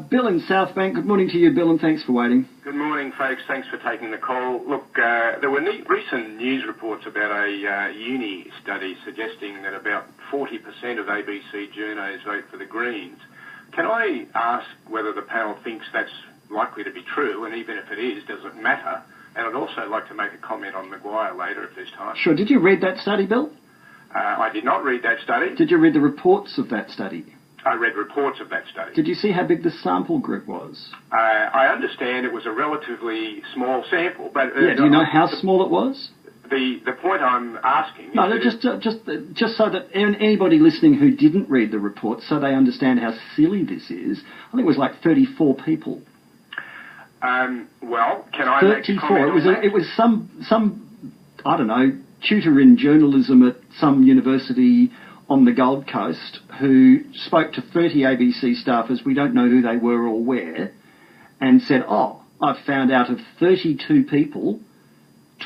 Bill in South Bank. Good morning to you, Bill, and thanks for waiting. Good morning, folks. Thanks for taking the call. Look, there were recent news reports about a uni study suggesting that about 40% of ABC journos vote for the Greens. Can I ask whether the panel thinks that's likely to be true, and even if it is, does it matter? And I'd also like to make a comment on Maguire later if there's time. Sure. Did you read that study, Bill? I did not read that study. Did you read the reports of that study? I read reports of that study. Did you see how big the sample group was? I understand it was a relatively small sample, but... do you know how small it was? The point I'm asking... No, just so that anybody listening who didn't read the report, so they understand how silly this is, I think it was like 34 people. Well, can I make a comment on that? It was some, I don't know, tutor in journalism at some university on the Gold Coast who spoke to 30 ABC staffers, we don't know who they were or where, and said, I've found out of 32 people,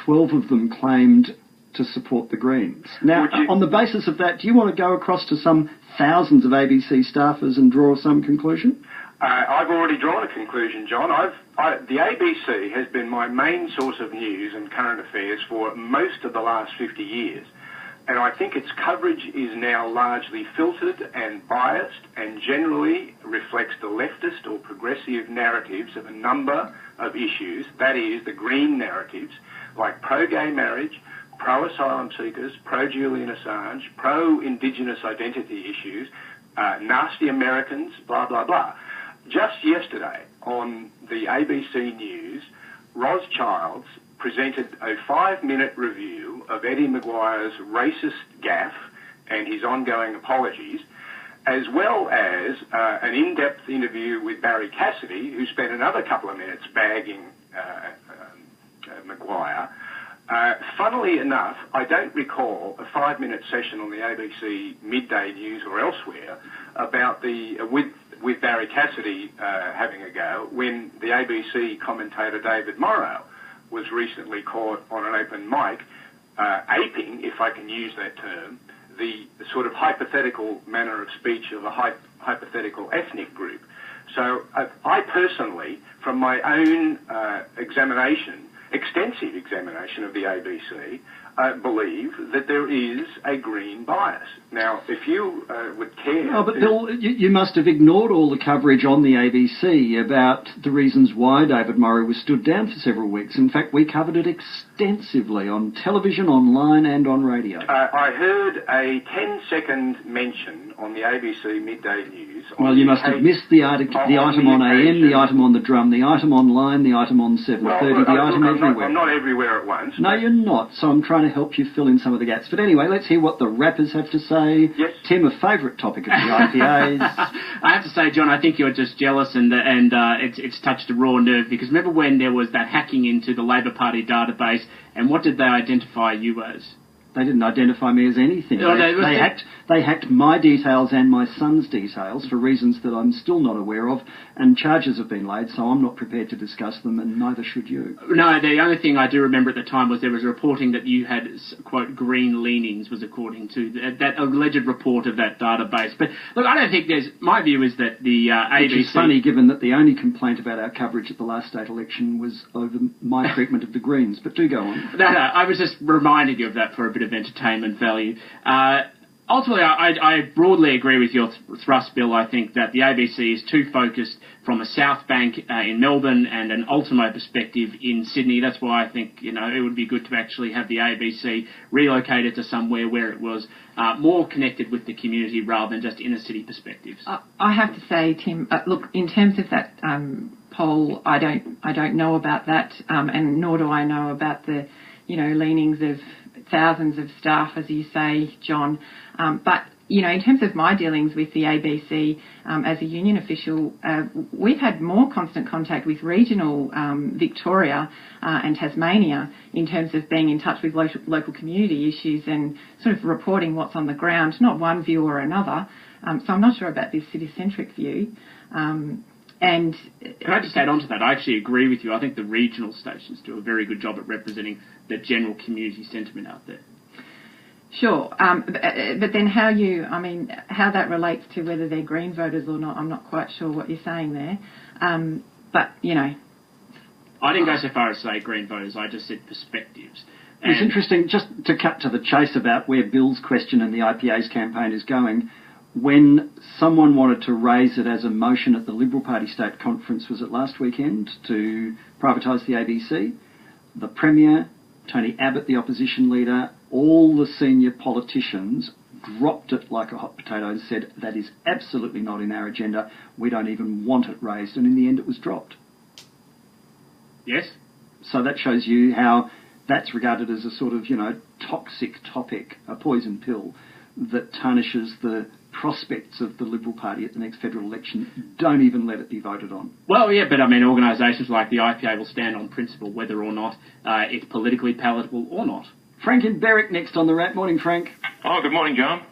12 of them claimed to support the Greens. Now, on the basis of that, do you want to go across to some thousands of ABC staffers and draw some conclusion? I've already drawn a conclusion, John. The ABC has been my main source of news and current affairs for most of the last 50 years. And I think its coverage is now largely filtered and biased and generally reflects the leftist or progressive narratives of a number of issues, that is, the Green narratives, like pro-gay marriage, pro-asylum seekers, pro-Julian Assange, pro-Indigenous identity issues, nasty Americans, blah, blah, blah. Just yesterday on the ABC News, Ros Childs presented a 5-minute review of Eddie Maguire's racist gaffe and his ongoing apologies, as well as an in-depth interview with Barry Cassidy, who spent another couple of minutes bagging Maguire. Funnily enough, I don't recall a 5-minute session on the ABC Midday News or elsewhere about with Barry Cassidy having a go when the ABC commentator David Morrow was recently caught on an open mic aping, if I can use that term, the sort of hypothetical manner of speech of a hypothetical ethnic group. So I personally, from my own extensive examination of the ABC, believe that there is a Green bias. Now, if you would care... Oh, but Bill, you must have ignored all the coverage on the ABC about the reasons why David Morrow was stood down for several weeks. In fact, we covered it extensively on television, online and on radio. I heard a 10-second mention on the ABC Midday News. Well, you must have missed the item on AM, the item on the drum, the item online, the item on 7:30, the item everywhere. I'm not everywhere at once. No, you're not, so I'm trying to help you fill in some of the gaps. But anyway, let's hear what the rappers have to say. Yes. Tim, a favourite topic of the IPAs. I have to say, John, I think you're just jealous and it's touched a raw nerve, because remember when there was that hacking into the Labor Party database, and what did they identify you as? They didn't identify me as anything. No, They hacked my details and my son's details for reasons that I'm still not aware of, and charges have been laid, so I'm not prepared to discuss them, and neither should you. No, the only thing I do remember at the time was there was a reporting that you had, quote, green leanings, was according to that alleged report of that database. But, look, I don't think there's... My view is that the ABC... Which is funny, given that the only complaint about our coverage at the last state election was over my treatment of the Greens. But do go on. No, I was just reminding you of that for a bit of entertainment value. Ultimately, I broadly agree with your thrust, Bill. I think that the ABC is too focused from a South Bank in Melbourne and an Ultimo perspective in Sydney. That's why I think, it would be good to actually have the ABC relocated to somewhere where it was more connected with the community rather than just inner city perspectives. I have to say, Tim, look, in terms of that poll, I don't know about that, and nor do I know about the, leanings of thousands of staff, as you say, John. But, in terms of my dealings with the ABC as a union official, we've had more constant contact with regional Victoria and Tasmania in terms of being in touch with local community issues and sort of reporting what's on the ground, not one view or another. So I'm not sure about this city-centric view. And can I just add on to that? I actually agree with you. I think the regional stations do a very good job at representing the general community sentiment out there. Sure, but then how that relates to whether they're Green voters or not, I'm not quite sure what you're saying there. But, you know. I didn't go so far as say Green voters, I just said perspectives. It was interesting, just to cut to the chase about where Bill's question and the IPA's campaign is going, when someone wanted to raise it as a motion at the Liberal Party State Conference, was it last weekend, to privatise the ABC, the Premier, Tony Abbott, the opposition leader, all the senior politicians dropped it like a hot potato and said, that is absolutely not in our agenda, we don't even want it raised, and in the end it was dropped. Yes. So that shows you how that's regarded as a sort of, toxic topic, a poison pill that tarnishes the prospects of the Liberal Party at the next federal election. Don't even let it be voted on. Well, yeah, but organisations like the IPA will stand on principle whether or not it's politically palatable or not. Frank in Berwick next on The Wrap. Morning, Frank. Oh, good morning, John.